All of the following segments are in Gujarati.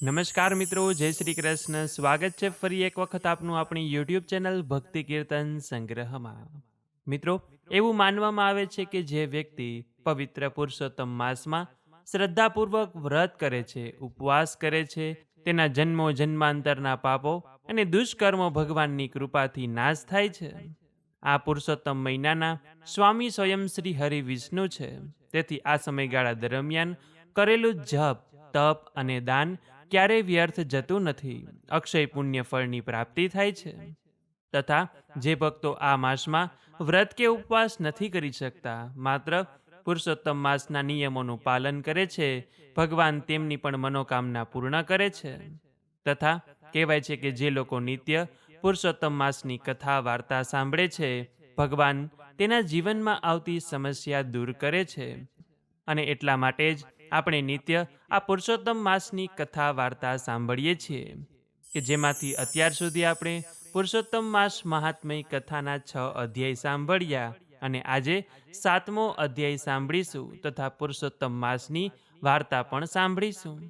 નમસ્કાર મિત્રો, જય શ્રી કૃષ્ણ. સ્વાગત છે ફરી એક વખત આપનું આપણી યુટ્યુબ ચેનલ ભક્તિ કીર્તન સંગ્રહમાં. મિત્રો, એવું માનવામાં આવે છે કે જે વ્યક્તિ પવિત્ર પુરુષોત્તમ માસમાં શ્રદ્ધાપૂર્વક વ્રત કરે છે, ઉપવાસ કરે છે, તેના જન્મો જન્માંતરના પાપો અને દુષ્કર્મો ભગવાનની કૃપાથી નાશ થાય છે. આ પુરુષોત્તમ મહિનાના સ્વામી સ્વયં શ્રી હરિ વિષ્ણુ છે. તેથી આ સમયગાળા દરમિયાન કરેલું જપ, તપ અને દાન ક્યારેય વ્યર્થ જતું નથી. અક્ષય પુણ્ય ફળની પ્રાપ્તિ થાય છે. તથા જે ભક્તો આ માસમાં વ્રત કે ઉપવાસ નથી કરી શકતા, માત્ર પુરુષોત્તમ માસના નિયમોનું પાલન કરે છે, ભગવાન તેમની પણ મનોકામના પૂર્ણ કરે છે. તથા કહેવાય છે કે જે લોકો નિત્ય પુરુષોત્તમ માસની કથા વાર્તા સાંભળે છે, ભગવાન તેના જીવનમાં આવતી સમસ્યા દૂર કરે છે. અને એટલા માટે જ આપણે નિત્ય આ પુરુષોત્તમ માસની કથા વાર્તા સાંભળીએ છીએ કે જેમાંથી અત્યાર સુધી આપણે પુરુષોત્તમ માસ મહાત્મય કથાના 6 અધ્યાય સાંભળ્યા અને આજે 7મો અધ્યાય સાંભળીશું તથા પુરુષોત્તમ માસની વાર્તા પણ સાંભળીશું.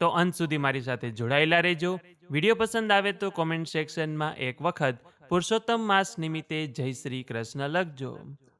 તો અંત સુધી મારી સાથે જોડાયેલા રહેજો. વિડીયો પસંદ આવે તો કોમેન્ટ સેક્શનમાં એક વખત પુરુષોત્તમ માસ નિમિત્તે જય શ્રી કૃષ્ણ લખજો.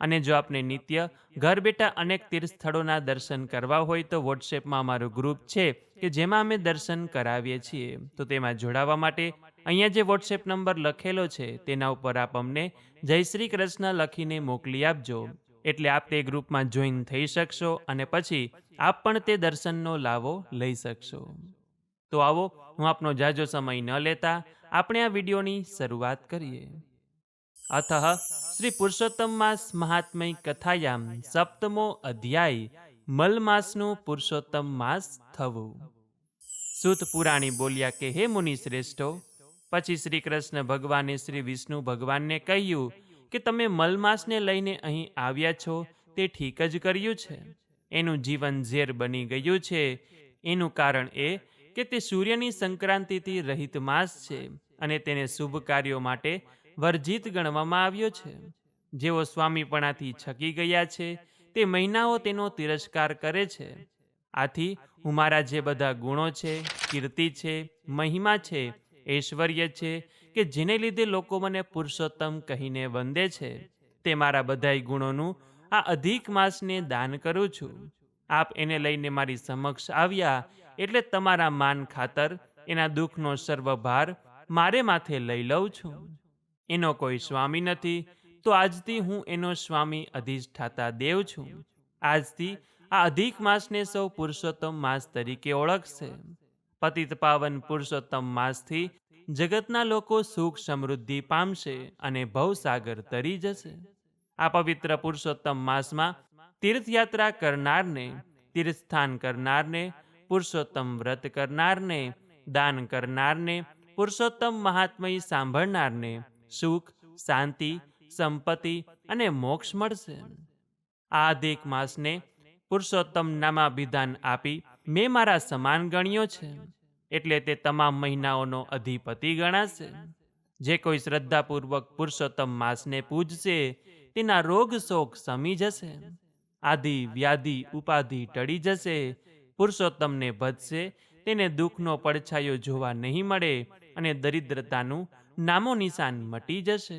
અને જો આપને નિત્ય ઘર બેઠા અનેક તીર્થ સ્થળોના દર્શન કરવા હોય તો વોટ્સએપમાં અમારું ગ્રુપ છે કે જેમાં અમે દર્શન કરાવીએ છીએ. તો તેમાં જોડાવા માટે અહીંયા જે વોટ્સએપ નંબર લખેલો છે તેના ઉપર આપ અમને જય શ્રી કૃષ્ણ લખીને મોકલી આપજો. એટલે આપ તે ગ્રુપમાં જોઈન થઈ શકશો અને પછી આપ પણ તે દર્શનનો લાવો લઈ શકશો. તો આવો, હું આપનો જાજો સમય ન લેતા આપણે આ વિડીયોની શરૂઆત કરીએ. અતઃ શ્રી પુરુષોત્તમ માસ મહાત્મય કથાયામ સપ્તમો અધ્યાય મલમાસનું પુરુષોત્તમ માસ થવું. સૂત પુરાણી બોલ્યા કે હે મુનિ શ્રેષ્ઠો, પછી શ્રી કૃષ્ણ ભગવાને શ્રી વિષ્ણુ ભગવાનને કહ્યું કે તમે મલમાસને લઈને અહીં આવ્યા છો તે ઠીક જ કર્યું છે. એનું જીવન ઝેર બની ગયું છે. એનું કારણ એ કે તે સૂર્યની સંક્રાંતિથી રહિત માસ છે અને તેને શુભ કાર્યો માટે વર્જિત ગણવામાં આવ્યો છે. જેઓ સ્વામીપણાથી છકી ગયા છે તે મહિનાઓ તેનો તિરસ્કાર કરે છે. આથી હું મારા જે બધા ગુણો છે, કીર્તિ છે, મહિમા છે, ઐશ્વર્ય છે કે જેને લીધે લોકો મને પુરુષોત્તમ કહીને વંદે છે, તે મારા બધાય ગુણોનું આ અધિક માસને દાન કરું છું. આપ એને લઈને મારી સમક્ષ આવ્યા એટલે તમારા માન ખાતર એના દુઃખનો સર્વભાર મારે માથે લઈ લઉં છું. એનો કોઈ સ્વામી નથી, તો આજથી હું એનો સ્વામી અધિષ્ઠાતા દેવ છું. આજથી આ અધિક માસને સૌ પુરુષોત્તમ માસ તરીકે ઓળખશે. પતિત પાવન પુરુષોત્તમ માસથી જગતના લોકો સુખ સમૃદ્ધિ પામશે અને ભવસાગર તરી જશે. આ પવિત્ર પુરુષોત્તમ માસમાં તીર્થયાત્રા કરનારને, તીર્થસ્થાન કરનારને, પુરુષોત્તમ વ્રત કરનારને, દાન કરનારને, પુરુષોત્તમ મહાત્મય સાંભળનારને સુખ, શાંતિ, સંપત્તિ અને મોક્ષ મળશે. આ અધિક માસને પુરુષોત્તમ નામાભિધાન આપી મેં મારા સમાન ગણ્યો છે, એટલે તે તમામ મહિનાઓનો અધિપતિ ગણાશે. જે કોઈ શ્રદ્ધાપૂર્વક પુરુષોત્તમ માસને પૂજશે તેના રોગ શોક શમી જશે, આદિ વ્યાધિ ઉપાધિ ટળી જશે. પુરુષોત્તમને ભજશે તેને દુઃખનો પડછાયો જોવા નહીં મળે અને દરિદ્રતાનું નામો નિશાન મટી જશે.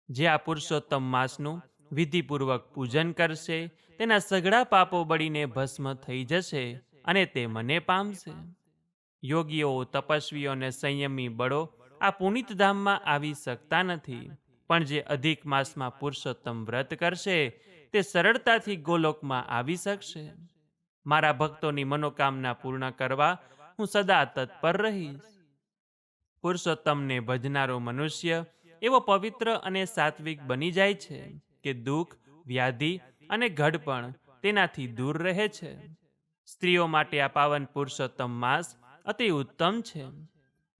જે આ પુરુષોત્તમ માસનું વિધિપૂર્વક પૂજન કરશે તેના સઘળા પાપો બળીને ભસ્મ થઈ જશે અને તે મને પામશે. યોગીઓ, તપસ્વીઓ અને સંયમી બળો આ પુનિત ધામમાં આવી શકતા નથી, પણ જે અધિક માસમાં પુરુષોત્તમ વ્રત કરશે તે સરળતાથી ગોલોકમાં આવી શકશે. મારા ભક્તોની મનોકામના પૂર્ણ કરવા હું સદા તત્પર રહીશ. પુરુષોત્તમને ભજનારો મનુષ્ય એવો પવિત્ર અને સાત્વિક બની જાય છે કે દુઃખ, વ્યાધિ અને ઘડપણ તેનાથી દૂર રહે છે. સ્ત્રીઓ માટે આ પાવન પુરુષોત્તમ માસ અતિ ઉત્તમ છે.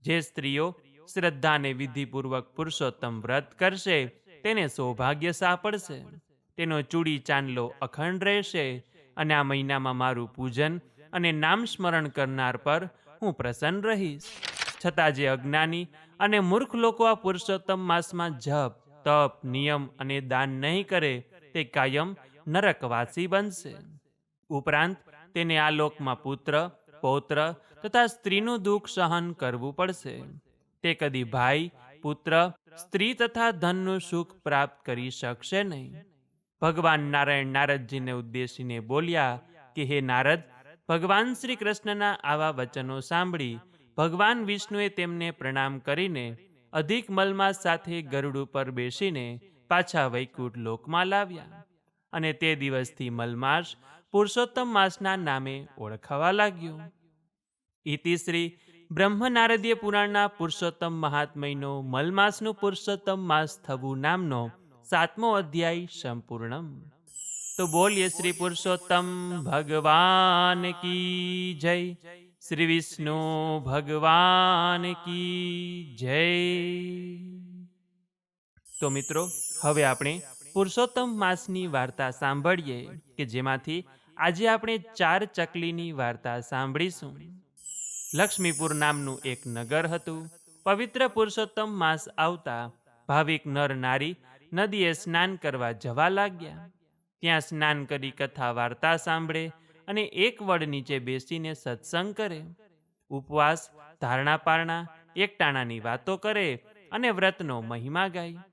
જે સ્ત્રીઓ શ્રદ્ધા અને વિધિપૂર્વક પુરુષોત્તમ વ્રત કરશે તેને સૌભાગ્ય સાંપડશે. તેનો ચૂડી ચાંદલો અખંડ રહેશે અને આ મહિનામાં મારું પૂજન અને નામ સ્મરણ કરનાર પર હું પ્રસન્ન રહીશ. છતાં જે અજ્ઞાની અને મૂર્ખ લોકો આ પુરુષોત્તમ માસમાં જપ, તપ, નિયમ અને દાન નહીં કરે તે કાયમ નરકવાસી બનશે. ઉપરાંત તેને આ લોકમાં પુત્ર, પૌત્ર તથા સ્ત્રીનું દુઃખ સહન કરવું પડશે. તે કદી ભાઈ, પુત્ર, સ્ત્રી તથા ધનનું સુખ પ્રાપ્ત કરી શકશે નહીં. ભગવાન નારાયણ નારદજીને ઉદ્દેશીને બોલ્યા કે હે નારદ, ભગવાન શ્રી કૃષ્ણના આવા વચનો સાંભળી ભગવાન વિષ્ણુએ તેમને પ્રણામ કરીને અધિક મલમાસ સાથે ગરુડ ઉપર બેસીને પાછા વૈકુંઠ લોકમાં લાવ્યા. અને તે દિવસથી મલમાસ પુરુષોત્તમ માસના નામે ઓળખાવા લાગ્યો. ઇતિશ્રી બ્રહ્મ નારદીય પુરાણના પુરુષોત્તમ મહાત્મયનો મલમાસનું પુરુષોત્તમ માસ થવું નામનો 7મો અધ્યાય સંપૂર્ણમ. તો બોલીએ શ્રી પુરુષોત્તમ ભગવાન કી જય, શ્રી વિષ્ણુ ભગવાન કી જય. તો મિત્રો, હવે આપણે પુરુષોત્તમ માસની વાર્તા સાંભળીએ કે જેમાંથી આજે આપણે 4 ચકલીની વાર્તા સાંભળીશું. લક્ષ્મીપુર નામનું એક નગર હતું. પવિત્ર પુરુષોત્તમ માસ આવતા ભાવિક નર નારી નદીએ સ્નાન કરવા જવા લાગ્યા. ત્યાં સ્નાન કરી કથા વાર્તા સાંભળે અને એક વડ નીચે બેસીને સત્સંગ કરે. ઉપવાસ, ધારણા પારણા, એકટાણાની વાતો કરે અને વ્રતનો મહિમા ગાય.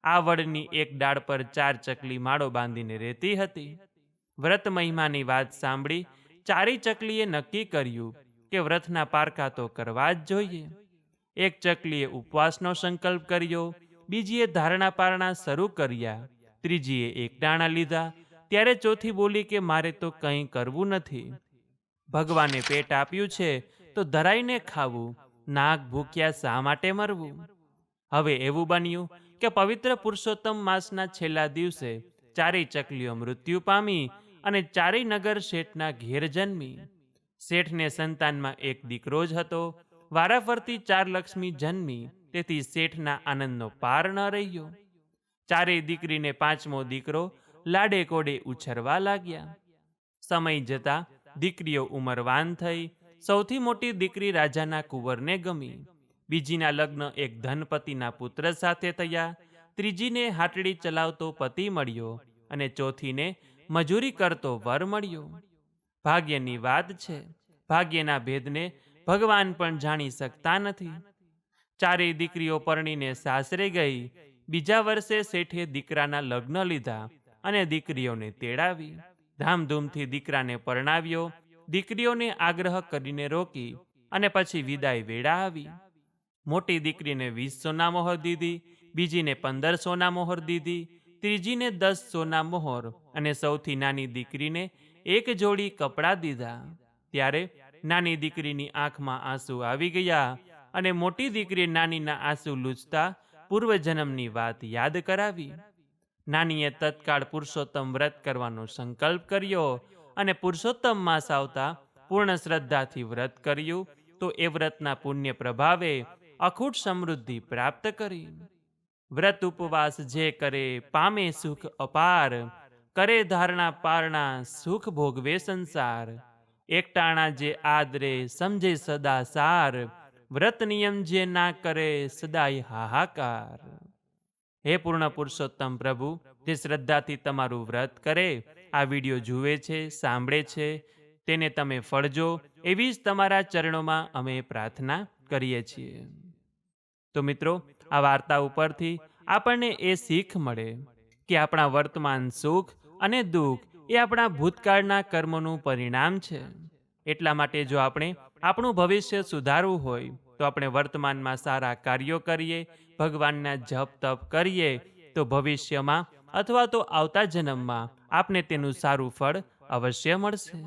આ વડની એક ડાળ પર 4 ચકલી માળો બાંધીને રહેતી હતી. વ્રત મહિમાની વાત સાંભળી 4 ચકલીએ નક્કી કર્યું કે વ્રતના પારકા તો કરવા જ જોઈએ. એક ચકલીએ ઉપવાસનો સંકલ્પ કર્યો, બીજીએ ધારણા પારણા શરૂ કર્યા, ત્રીજીએ એકટાણા લીધા. ત્યારે ચોથી બોલી કે મારે તો કંઈ કરવું નથી. ભગવાને પેટ આપ્યું છે તો ધરાઈને ખાવું, નાક ભૂખ્યા શા માટે મરવું? હવે એવું બન્યું કે પવિત્ર પુરુષોત્તમ માસના છેલ્લા દિવસે 4 ચકલીઓ મૃત્યુ પામી અને 4 નગર શેઠના ઘેર જન્મી. શેઠને સંતાનમાં એક દીકરો જ હતો. વારાફરતી 4 લક્ષ્મી જન્મી, તેથી શેઠના આનંદનો પાર ન રહ્યો. 4 દીકરીને 5મો દીકરો લાડે કોડે ઉછરવા લાગ્યા. સમય જતા દીકરીઓ ઉંમરવાન થઈ. સૌથી મોટી દીકરી રાજાના કુંવરને ગમી. બીજીના લગ્ન એક ધનપતિના પુત્ર સાથે થયા. ત્રીજીને હાટડી ચલાવતો પતિ મળ્યો અને ચોથીને મજૂરી કરતો વર મળ્યો. ભાગ્યની વાત છે. ભાગ્યના ભેદને ભગવાન પણ જાણી શકતા નથી. 4 દીકરીઓ પરણીને સાસરે ગઈ. બીજા વર્ષે શેઠે દીકરાના લગ્ન લીધા અને દીકરીઓને તેડાવી. ધામધૂમથી દીકરાને પરણાવ્યો. દીકરીઓને આગ્રહ કરીને રોકી અને પછી વિદાય વેળા આવી. મોટી દીકરીને 20 સોના મોહર દીધી, બીજીને 15 સોના મોહર દીધી, ત્રીજીને 10 સોના મોહર અને સૌથી નાની દીકરીને 1 જોડી કપડાં દીધા. ત્યારે નાની દીકરીની આંખમાં આંસુ આવી ગયા અને મોટી દીકરી નાનીના આંસુ લૂછતા પૂર્વજન્મની વાત યાદ કરાવી. નાનીએ તત્કાળ પુરુષોત્તમ વ્રત કરવાનો સંકલ્પ કર્યો અને પુરુષોત્તમ માસ આવતા પૂર્ણ શ્રદ્ધાથી વ્રત કર્યું તો એ વ્રતના પુણ્ય પ્રભાવે અખૂટ સમૃદ્ધિ પ્રાપ્ત કરી. વ્રત ઉપવાસ જે કરે પામે સુખ અપાર, કરે ધારણા પારણા સુખ ભોગવે સંસાર. એકટાણા જે આદરે સમજે સદા સાર, વ્રત નિયમ જે ના કરે સદાય હાહાકાર. હે પૂર્ણ પુરુષોત્તમ પ્રભુ, જે શ્રદ્ધાથી તમારું વ્રત કરે, આ વિડીયો જુએ છે, સાંભળે છે, તેને તમે ફળજો, એવી જ તમારા ચરણોમાં અમે પ્રાર્થના કરીએ છીએ. તો મિત્રો, આ વાર્તા ઉપરથી આપણને એ શીખ મળે કે આપણા વર્તમાન સુખ અને દુઃખ એ આપણા ભૂતકાળના કર્મોનું પરિણામ છે. એટલા માટે જો આપણે આપણું ભવિષ્ય સુધારવું હોય તો આપણે વર્તમાનમાં સારા કાર્યો કરીએ, ભગવાનના જપ તપ કરીએ, તો ભવિષ્યમાં અથવા તો આવતા જન્મમાં આપને તેનું સારું ફળ અવશ્ય મળશે.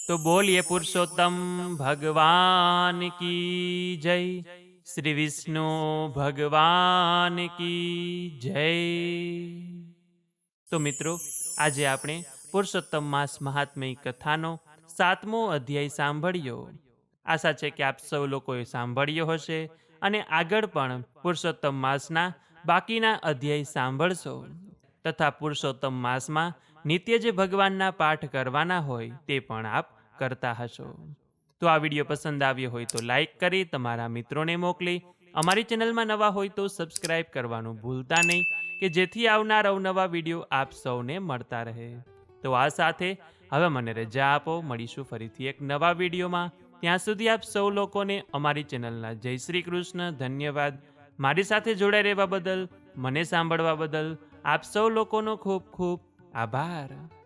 તો બોલીએ પુરુષોત્તમ ભગવાન કી જય, શ્રી વિષ્ણુ ભગવાન કી જય. તો મિત્રો, આજે આપણે પુરુષોત્તમ માસ મહાત્મ્ય કથાનો 7મો અધ્યાય સાંભળ્યો. આશા છે કે આપ સૌ લોકોએ સાંભળ્યો હશે અને આગળ પણ પુરુષોત્તમ માસના બાકીના અધ્યાય સાંભળશો. તથા પુરુષોત્તમ માસમાં નિત્ય જે ભગવાનના પાઠ કરવાના હોય તે પણ આપ કરતા હશો. તો આ વિડીયો પસંદ આવ્યો હોય તો લાઈક કરી તમારા મિત્રોને મોકલી, અમારી ચેનલમાં નવા હોય તો સબસ્ક્રાઈબ કરવાનું ભૂલતા નહીં કે જેથી આવનાર અવનવા વિડીયો આપ સૌને મળતા રહે. તો આ સાથે હવે મને રજા આપો. મળીશું ફરીથી એક નવા વિડીયોમાં. ત્યાં સુધી આપ સૌ લોકોને અમારી ચેનલના જય શ્રી કૃષ્ણ. ધન્યવાદ. મારી સાથે જોડાઈ રહેવા બદલ, મને સાંભળવા બદલ આપ સૌ લોકોનો ખૂબ ખૂબ આભાર.